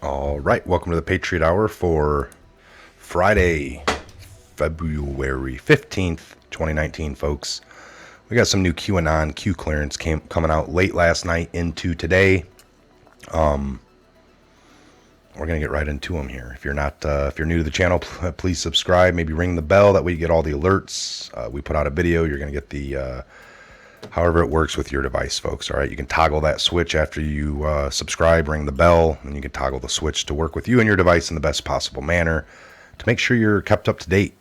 All right, welcome to the Patriot Hour for Friday, February 15th, 2019, folks. We got some new QAnon Q clearance coming out late last night into today. We're going to get right into them here. If you're new to the channel, please subscribe, maybe ring the bell, that way you get all the alerts. We put out a video, you're going to get the however it works with your device, folks. All right, you can toggle that switch after you subscribe, ring the bell, and you can toggle the switch to work with you and your device in the best possible manner to make sure you're kept up to date,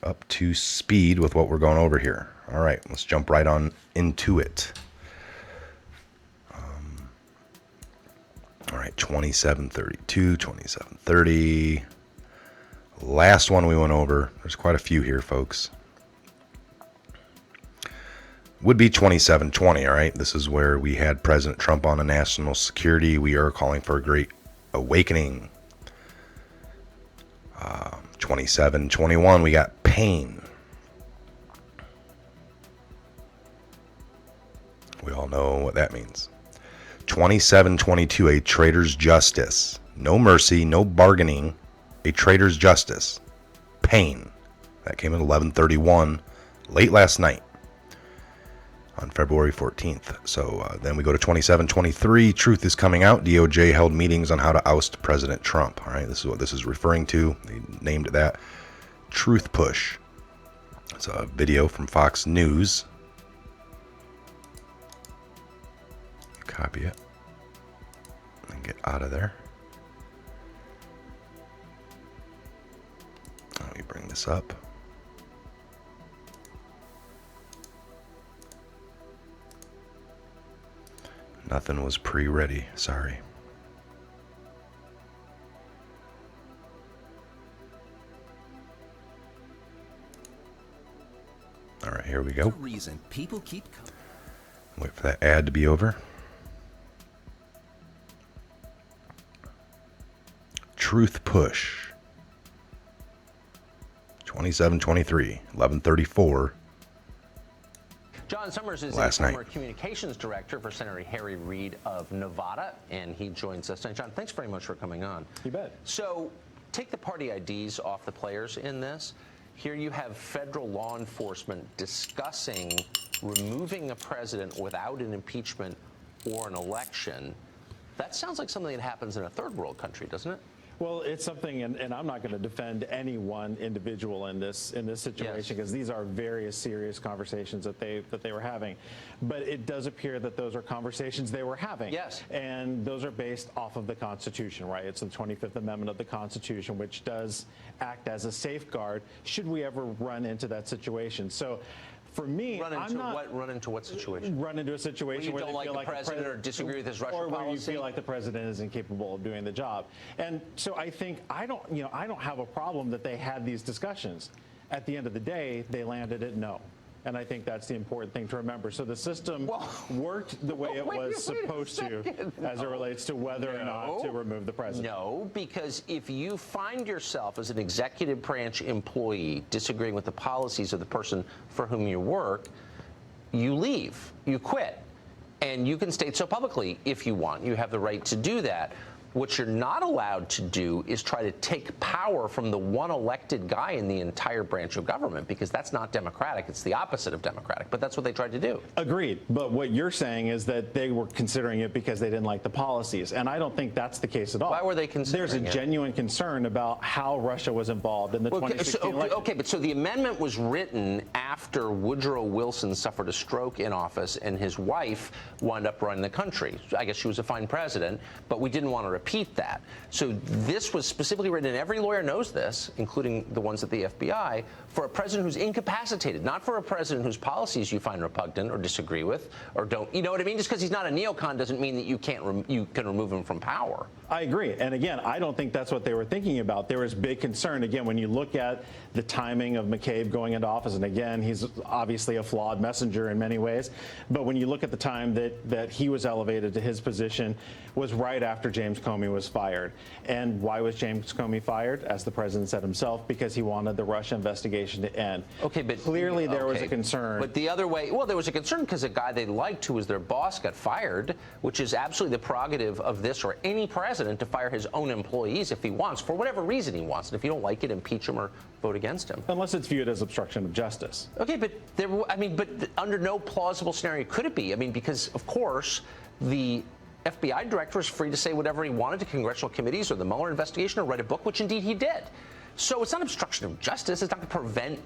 up to speed with what we're going over here. All right, let's jump right on into it. All right, 2732, 2730. Last one we went over, there's quite a few here, folks. Would be 2720, all right? This is where we had President Trump on a national security. We are calling for a great awakening. 2721, we got pain. We all know what that means. 2722, a traitor's justice. No mercy, no bargaining, a traitor's justice. Pain. That came at 11:31 late last night on February 14th. So then we go to 2723. Truth is coming out. DOJ held meetings on how to oust President Trump. All right, this is what this is referring to. They named it that. Truth push. It's a video from Fox News. Copy it and get out of there. Let me bring this up. Nothing was pre-ready, sorry. All right, here we go. Reason people keep coming. Wait for that ad to be over. Truth push. 2723, 1134. John Summers is Last a former night. communications director for Senator Harry Reid of Nevada, and he joins us. And John, thanks very much for coming on. You bet. So take the party IDs off the players in this. Here you have federal law enforcement discussing removing a president without an impeachment or an election. That sounds like something that happens in a third world country, doesn't it? Well, it's something, and I'm not going to defend any one individual in this situation, because these are very serious conversations that they were having. But it does appear that those are conversations they were having. Yes. And those are based off of the Constitution, right? It's the 25th Amendment of the Constitution, which does act as a safeguard should we ever run into that situation. So for me, Run into what situation? Run into a situation where you where don't they like feel the like president or disagree with his Russian or where policy? you feel like the president is incapable of doing the job. And so I think I don't have a problem that they had these discussions. At the end of the day, they landed at no. And I think that's the important thing to remember. So the system worked the way it was supposed to as it relates to whether or not to remove the president. No, because if you find yourself as an executive branch employee disagreeing with the policies of the person for whom you work, you leave, you quit. And you can state so publicly if you want. You have the right to do that. What you're not allowed to do is try to take power from the one elected guy in the entire branch of government, because that's not democratic. It's the opposite of democratic, but that's what they tried to do. Agreed. But what you're saying is that they were considering it because they didn't like the policies. And I don't think that's the case at all. Why were they considering There's a genuine concern about how Russia was involved in the 2016 election. Okay, but so the amendment was written after Woodrow Wilson suffered a stroke in office and his wife wound up running the country. I guess she was a fine president, but we didn't want to repeat that. So this was specifically written, and every lawyer knows this, including the ones at the FBI, for a president who's incapacitated, not for a president whose policies you find repugnant or disagree with or don't. You know what I mean? Just because he's not a neocon doesn't mean that you can remove him from power. I agree. And again, I don't think that's what they were thinking about. There was big concern. Again, when you look at the timing of McCabe going into office, and again, he's obviously a flawed messenger in many ways, but when you look at the time that he was elevated to his position was right after James Comey Comey was fired. And why was James Comey fired? As the president said himself, because he wanted the Russia investigation to end. Okay, but clearly there was a concern. But the other way, well, there was a concern because a guy they liked who was their boss got fired, which is absolutely the prerogative of this or any president to fire his own employees if he wants, for whatever reason he wants. And if you don't like it, impeach him or vote against him. Unless it's viewed as obstruction of justice. Okay, but under no plausible scenario could it be. I mean, because of course the FBI director is free to say whatever he wanted to congressional committees or the Mueller investigation or write a book, which indeed he did. So it's not obstruction of justice. It's not going to prevent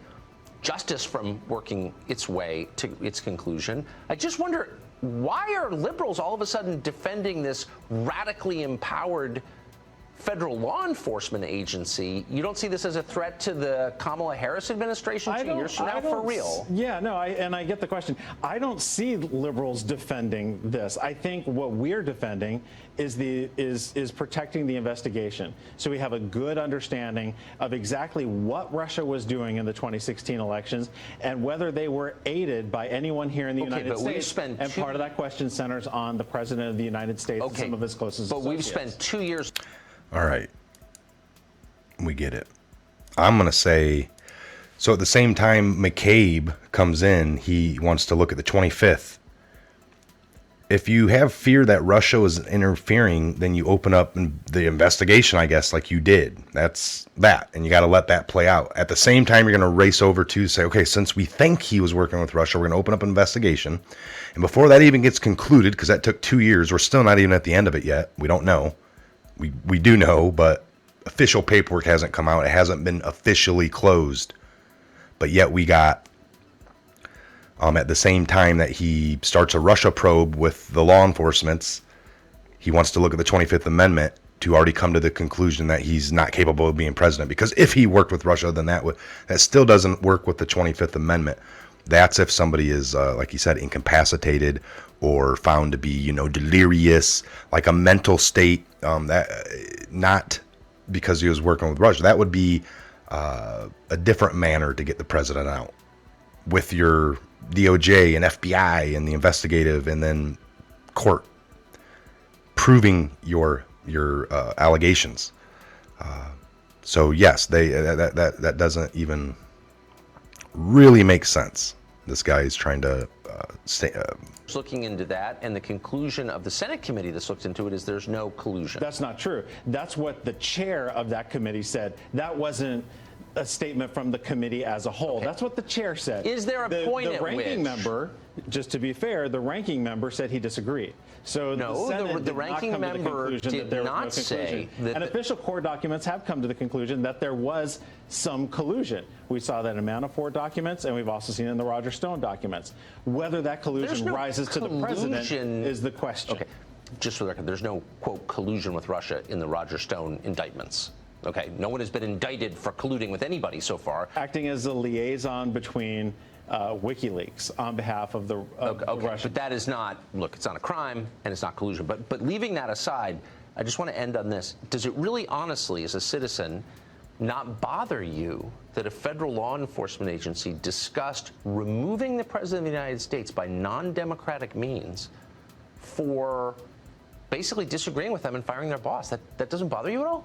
justice from working its way to its conclusion. I just wonder, why are liberals all of a sudden defending this radically empowered federal law enforcement agency? You don't see this as a threat to the Kamala Harris administration 2 years from now, for real? Yeah, no, and I get the question. I don't see liberals defending this. I think what we're defending is protecting the investigation. So we have a good understanding of exactly what Russia was doing in the 2016 elections and whether they were aided by anyone here in the United States. And part of that question centers on the President of the United States and some of his closest associates. But we've spent 2 years. All right. We get it. I'm going to say, so at the same time McCabe comes in, he wants to look at the 25th. If you have fear that Russia was interfering, then you open up the investigation, I guess, like you did. That's that. And you got to let that play out. At the same time, you're going to race over to say, okay, since we think he was working with Russia, we're going to open up an investigation. And before that even gets concluded, because that took 2 years, we're still not even at the end of it yet. We don't know. We do know, but official paperwork hasn't come out. It hasn't been officially closed. But yet we got, at the same time that he starts a Russia probe with the law enforcements, he wants to look at the 25th Amendment to already come to the conclusion that he's not capable of being president. Because if he worked with Russia, then that still doesn't work with the 25th Amendment. That's if somebody is, like you said, incapacitated or found to be, delirious, like a mental state, that not because he was working with Russia. That would be a different manner to get the president out with your DOJ and FBI and the investigative and then court proving your allegations. So yes, that doesn't even really make sense. This guy is trying to looking into that, and the conclusion of the Senate committee that's looked into it is there's no collusion. That's not true. That's what the chair of that committee said. That wasn't a statement from the committee as a whole. Okay. That's what the chair said. Is there a point at which the ranking member, just to be fair, the ranking member said he disagreed. So the ranking member did not say that. And official court documents have come to the conclusion that there was some collusion. We saw that in Manafort documents, and we've also seen it in the Roger Stone documents. Whether that collusion rises to the president is the question. Okay, just for the record, there's no, quote, collusion with Russia in the Roger Stone indictments. Okay, no one has been indicted for colluding with anybody so far. Acting as a liaison between WikiLeaks on behalf of the Russian. But that is not, look, it's not a crime and it's not collusion. But leaving that aside, I just want to end on this. Does it really honestly, as a citizen, not bother you that a federal law enforcement agency discussed removing the president of the United States by non-democratic means for basically disagreeing with them and firing their boss? That doesn't bother you at all?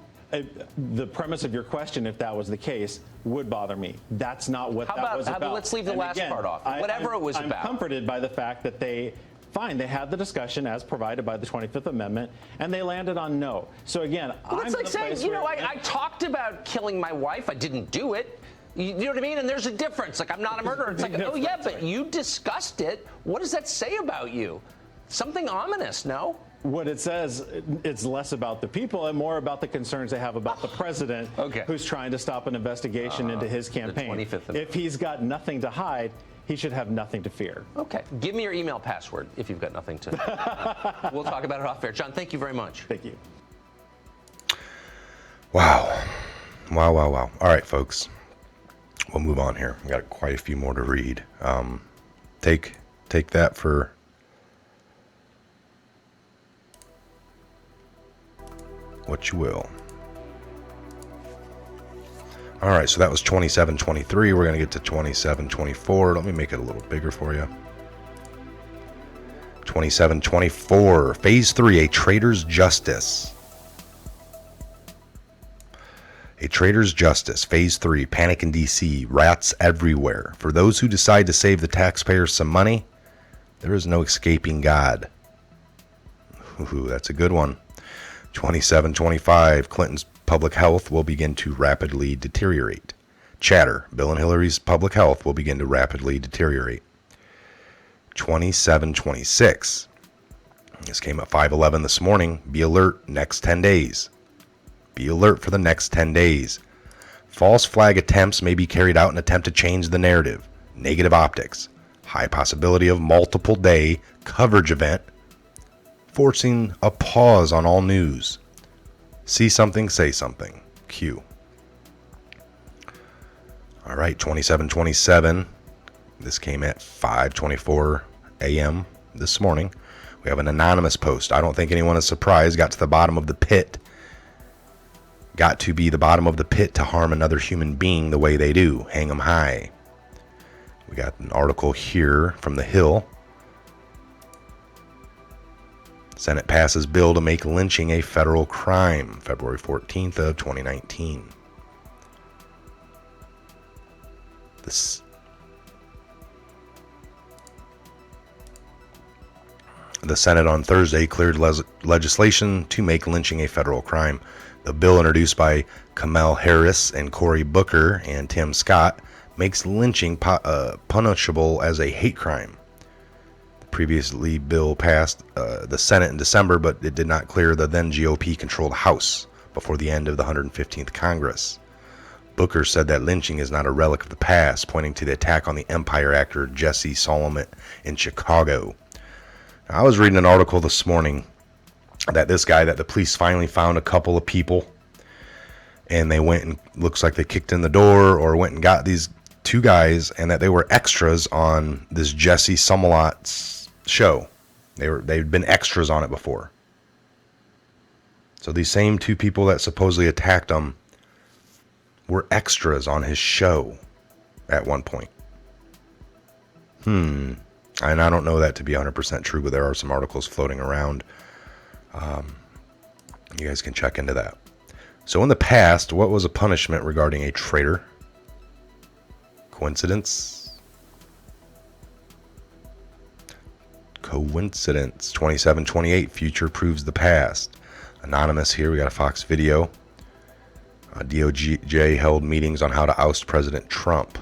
The premise of your question, if that was the case, would bother me. That's not what that was about. Let's leave the last part off. Whatever it was about. I'm comforted by the fact that they had the discussion as provided by the 25th Amendment, and they landed on no. So again, it's like saying, I talked about killing my wife. I didn't do it. You know what I mean? And there's a difference. Like, I'm not a murderer. It's like, oh yeah, but you discussed it. What does that say about you? Something ominous, no? What it says, it's less about the people and more about the concerns they have about the president, who's trying to stop an investigation into his campaign. If he's got nothing to hide, he should have nothing to fear. Okay. Give me your email password if you've got nothing to. We'll talk about it off air. John, thank you very much. Thank you. Wow. All right, folks. We'll move on here. We got quite a few more to read. Take that for what you will. All right, so that was 27-23. We're going to get to 27-24. Let me make it a little bigger for you. 27-24, Phase 3, A Traitor's Justice. A traitor's justice, phase 3, panic in D.C., rats everywhere. For those who decide to save the taxpayers some money, there is no escaping God. Ooh, that's a good one. 27-25, Clinton's public health will begin to rapidly deteriorate. Chatter, Bill and Hillary's public health will begin to rapidly deteriorate. 27-26, this came at 5:11 this morning. Be alert next 10 days. Be alert for the next 10 days. False flag attempts may be carried out in an attempt to change the narrative. Negative optics. High possibility of multiple day coverage event, forcing a pause on all news. See something, say something. Q. All right, 27-27. This came at 5:24 a.m. this morning. We have an anonymous post. I don't think anyone is surprised. Got to the bottom of the pit. Got to be the bottom of the pit to harm another human being the way they do. Hang them high. We got an article here from The Hill. Senate passes bill to make lynching a federal crime, February 14th of 2019. The Senate on Thursday cleared legislation to make lynching a federal crime. The bill, introduced by Kamala Harris and Cory Booker and Tim Scott, makes lynching punishable as a hate crime. The previously bill passed the Senate in December, but it did not clear the then GOP-controlled House before the end of the 115th Congress. Booker said that lynching is not a relic of the past, pointing to the attack on the Empire actor Jesse Solomon in Chicago. Now, I was reading an article this morning that the police finally found a couple of people, and they went and looks like they kicked in the door or went and got these two guys, and that they were extras on this Jesse Smollot's show. They'd been extras on it before. So these same two people that supposedly attacked him were extras on his show at one point. And I don't know that to be 100% true, but there are some articles floating around. You guys can check into that. So in the past, what was a punishment regarding a traitor? Coincidence? Coincidence. 27-28, future proves the past. Anonymous here, we got a Fox video. DOJ held meetings on how to oust President Trump.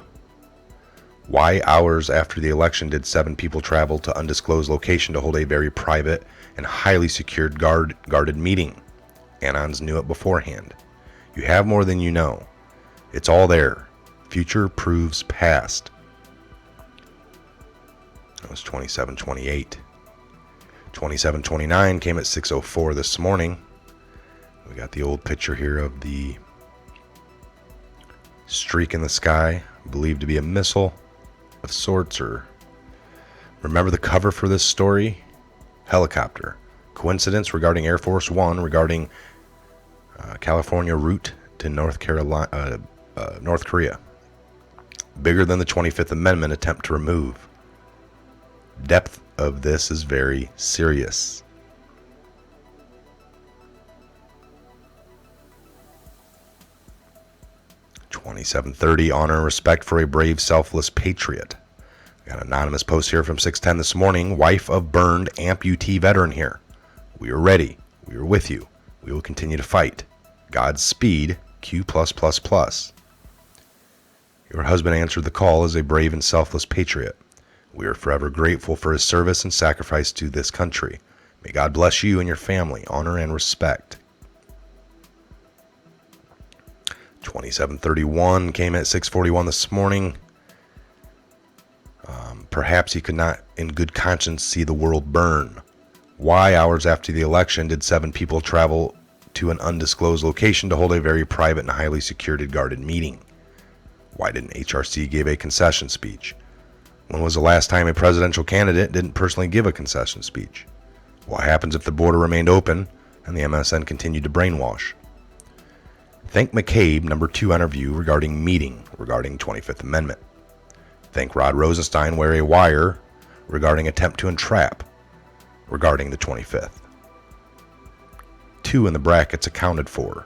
Why hours after the election did 7 people travel to undisclosed location to hold a very private and highly secured guarded meeting? Anons knew it beforehand. You have more than you know. It's all there. Future proves past. That was 27-28. 27-29 came at 6:04 this morning. We got the old picture here of the streak in the sky, believed to be a missile of sorts, or remember the cover for this story? Helicopter. Coincidence regarding Air Force One regarding California route to North Korea. Bigger than the 25th Amendment attempt to remove. Depth of this is very serious. $27.30, honor and respect for a brave, selfless patriot. Got an anonymous post here from 610 this morning. Wife of burned amputee veteran here. We are ready. We are with you. We will continue to fight. Godspeed, Q+++. Your husband answered the call as a brave and selfless patriot. We are forever grateful for his service and sacrifice to this country. May God bless you and your family. Honor and respect. 2731 came at 6:41 this morning. Perhaps he could not in good conscience see the world burn. Why, hours after the election, did 7 people travel to an undisclosed location to hold a very private and highly secured and guarded meeting? Why didn't HRC give a concession speech? When was the last time a presidential candidate didn't personally give a concession speech? What happens if the border remained open and the MSN continued to brainwash? Thank McCabe, number 2 interview regarding meeting regarding 25th Amendment. Thank Rod Rosenstein, wear a wire regarding attempt to entrap regarding the 25th. 2 in the brackets accounted for.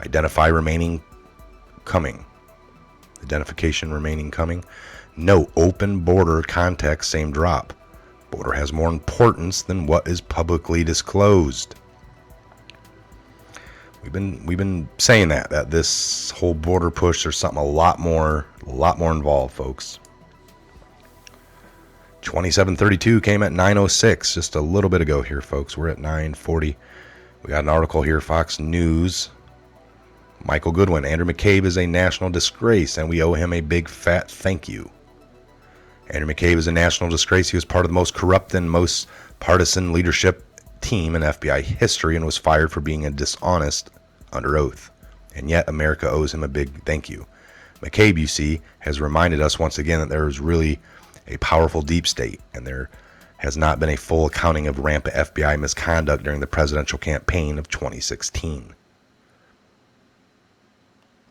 Identification remaining coming. No open border context, same drop. Border has more importance than what is publicly disclosed. We've been saying that this whole border push, there's something a lot more involved, folks. 2732 came at 9:06 just a little bit ago here, folks. We're at 9:40. We got an article here, Fox News. Michael Goodwin, Andrew McCabe is a national disgrace, and we owe him a big fat thank you. Andrew McCabe is a national disgrace. He was part of the most corrupt and most partisan leadership team in FBI history and was fired for being a dishonest under oath. And yet America owes him a big thank you. McCabe, you see, has reminded us once again that there is really a powerful deep state, and there has not been a full accounting of rampant FBI misconduct during the presidential campaign of 2016.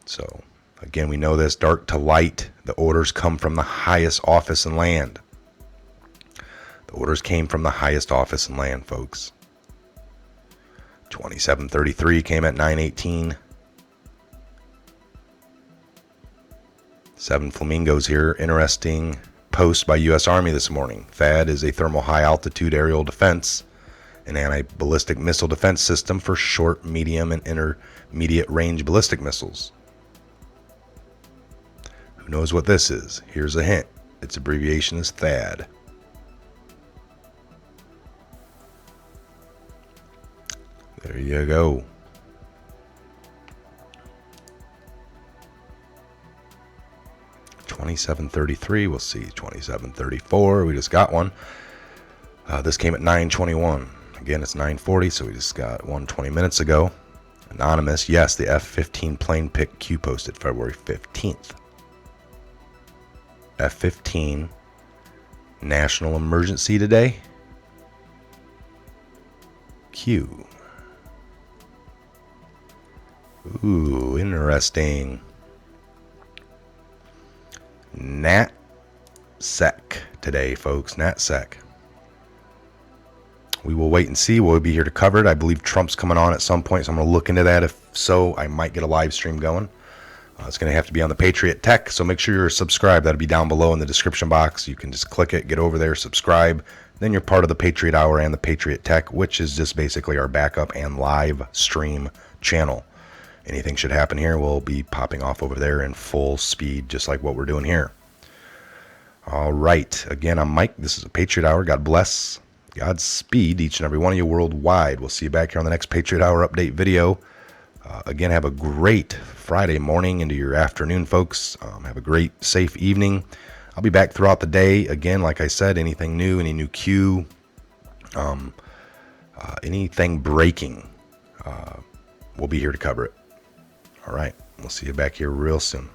So, again, we know this, dark to light, the orders come from the highest office in land. The orders came from the highest office in land, folks. 2733 came at 9:18. 7 Flamingos here. Interesting post by U.S. Army this morning. THAAD is a thermal high-altitude aerial defense, an anti-ballistic missile defense system for short, medium, and intermediate range ballistic missiles. Who knows what this is? Here's a hint. Its abbreviation is THAAD. There you go. $27.33. We'll see. $27.34. We just got one. This came at 9:21. Again, it's 9:40, so we just got one 20 minutes ago. Anonymous. Yes, the F-15 plane pick Q posted February 15th. F-15 national emergency today. Q. Ooh, interesting. NAT Sec today, folks. NAT Sec. We will wait and see. We'll be here to cover it. I believe Trump's coming on at some point, so I'm going to look into that. If so, I might get a live stream going. It's going to have to be on the Patriot Tech, so make sure you're subscribed. That'll be down below in the description box. You can just click it, get over there, subscribe. Then you're part of the Patriot Hour and the Patriot Tech, which is just basically our backup and live stream channel. Anything should happen here, we'll be popping off over there in full speed, just like what we're doing here. All right. Again, I'm Mike. This is a Patriot Hour. God bless. Godspeed each and every one of you worldwide. We'll see you back here on the next Patriot Hour update video. Again, have a great Friday morning into your afternoon, folks. Have a great, safe evening. I'll be back throughout the day. Again, like I said, anything new, any new Q, anything breaking, we'll be here to cover it. All right. We'll see you back here real soon.